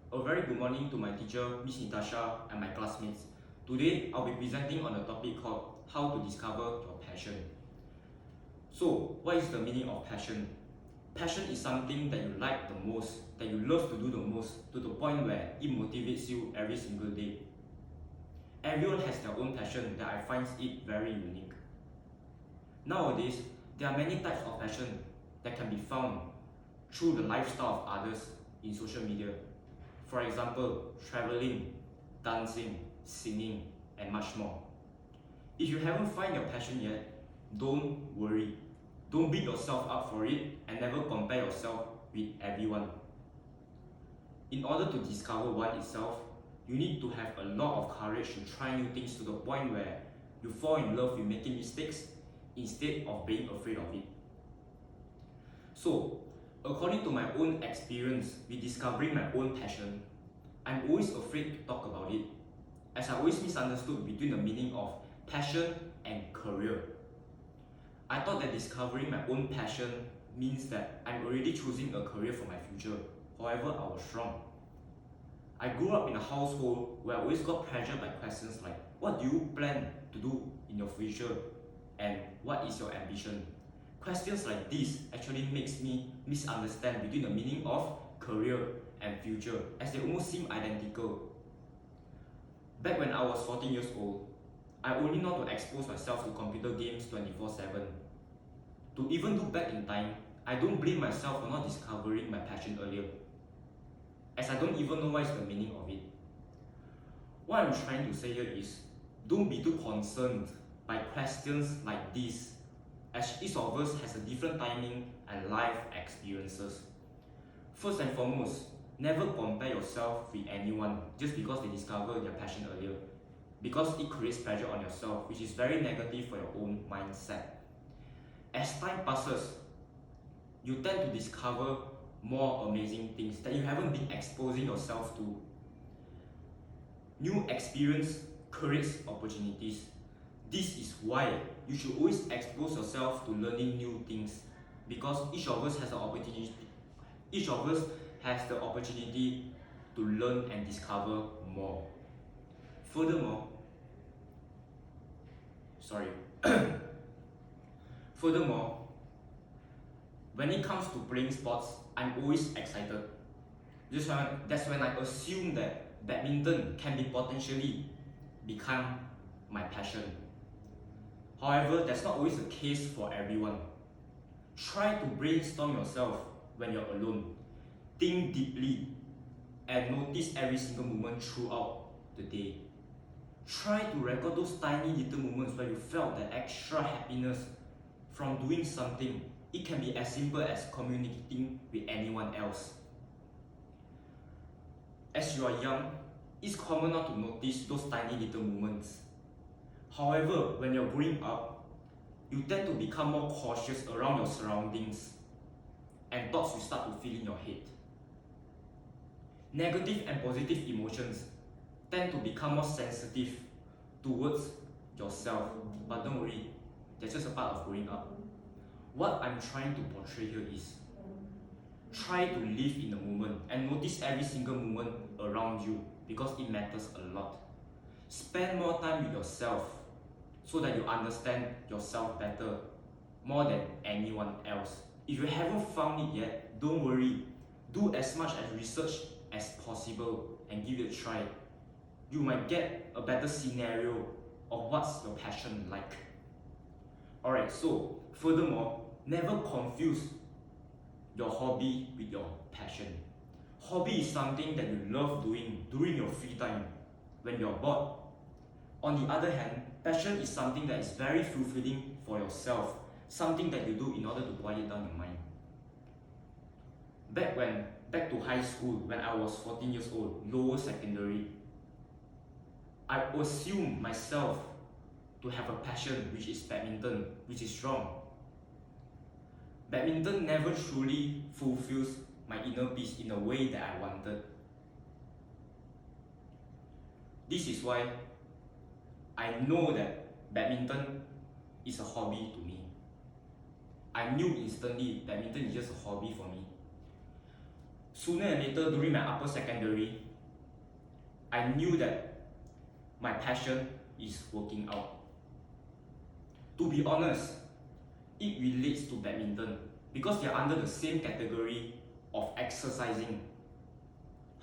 A very good morning to my teacher, Miss Natasha, and my classmates. Today, I'll be presenting on a topic called How to Discover Your Passion. So, what is the meaning of passion? Passion is something that you like the most, that you love to do the most, to the point where it motivates you every single day. Everyone has their own passion that I find it very unique. Nowadays, there are many types of passion that can be found through the lifestyle of others in social media. For example, traveling, dancing, singing, and much more. If you haven't found your passion yet, don't worry. Don't beat yourself up for it and never compare yourself with everyone. In order to discover one itself, you need to have a lot of courage to try new things to the point where you fall in love with making mistakes instead of being afraid of it. So, according to my own experience with discovering my own passion, I'm always afraid to talk about it, as I always misunderstood between the meaning of passion and career. I thought that discovering my own passion means that I'm already choosing a career for my future. However, I was wrong. I grew up in a household where I always got pressured by questions like, what do you plan to do in your future? And what is your ambition? Questions like this actually makes me misunderstand between the meaning of career and future, as they almost seem identical. Back when I was 14 years old, I only know to expose myself to computer games 24/7. To even look back in time, I don't blame myself for not discovering my passion earlier, as I don't even know what is the meaning of it. What I'm trying to say here is, don't be too concerned by questions like this, as each of us has a different timing and life experiences. First and foremost, never compare yourself with anyone just because they discovered their passion earlier, because it creates pressure on yourself, which is very negative for your own mindset. As time passes, you tend to discover more amazing things that you haven't been exposing yourself to. New experience creates opportunities. This is why you should always expose yourself to learning new things, because each of us has the opportunity to learn and discover more. Furthermore, when it comes to playing sports, I'm always excited. That's when I assume that badminton can be potentially become my passion. However, that's not always the case for everyone. Try to brainstorm yourself when you're alone. Think deeply and notice every single moment throughout the day. Try to record those tiny little moments where you felt that extra happiness from doing something. It can be as simple as communicating with anyone else. As you are young, it's common not to notice those tiny little moments. However, when you're growing up, you tend to become more cautious around your surroundings, and thoughts will start to fill in your head. Negative and positive emotions tend to become more sensitive towards yourself, but don't worry, that's just a part of growing up. What I'm trying to portray here is, try to live in the moment and notice every single moment around you, because it matters a lot. Spend more time with yourself so that you understand yourself better more than anyone else. If you haven't found it yet, don't worry. Do as much as research as possible and give it a try. You might get a better scenario of what's your passion like. Alright, so furthermore, never confuse your hobby with your passion. Hobby is something that you love doing during your free time when you're bored. On the other hand, passion is something that is very fulfilling for yourself, something that you do in order to quiet down your mind. Back to high school, when I was 14 years old, lower secondary, I assumed myself to have a passion, which is badminton, which is wrong. Badminton never truly fulfills my inner peace in a way that I wanted. This is why I know that badminton is a hobby to me. I knew instantly badminton is just a hobby for me. Sooner and later during my upper secondary, I knew that my passion is working out. To be honest, it relates to badminton because they are under the same category of exercising.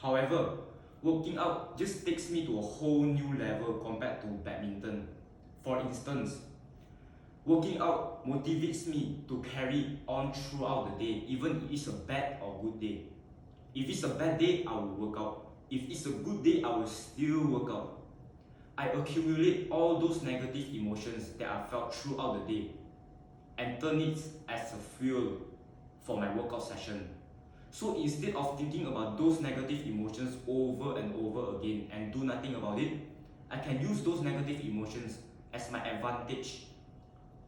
However, working out just takes me to a whole new level compared to badminton. For instance, working out motivates me to carry on throughout the day, even if it's a bad or good day. If it's a bad day, I will work out. If it's a good day, I will still work out. I accumulate all those negative emotions that I felt throughout the day and turn it as a fuel for my workout session. So instead of thinking about those negative emotions over and over again and do nothing about it, I can use those negative emotions as my advantage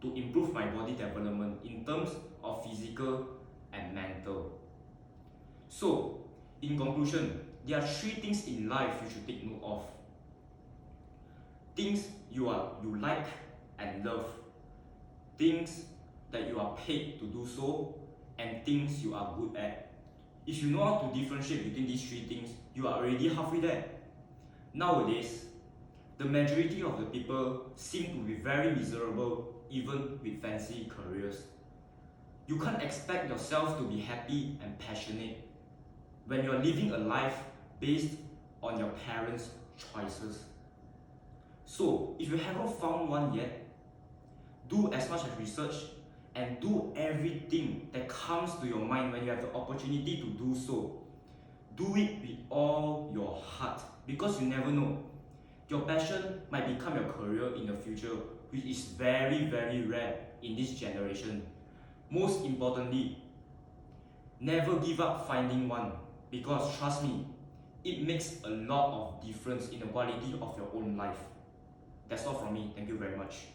to improve my body development in terms of physical and mental. So, in conclusion, there are 3 things in life you should take note of. Things you like and love, things that you are paid to do so, and things you are good at. If you know how to differentiate between these 3 things, you are already halfway there. Nowadays, the majority of the people seem to be very miserable even with fancy careers. You can't expect yourself to be happy and passionate when you're living a life based on your parents' choices. So, if you haven't found one yet, do as much as research and do everything that comes to your mind when you have the opportunity to do so. Do it with all your heart because you never know. Your passion might become your career in the future, which is very, very rare in this generation. Most importantly, never give up finding one because trust me, it makes a lot of difference in the quality of your own life. That's all from me. Thank you very much.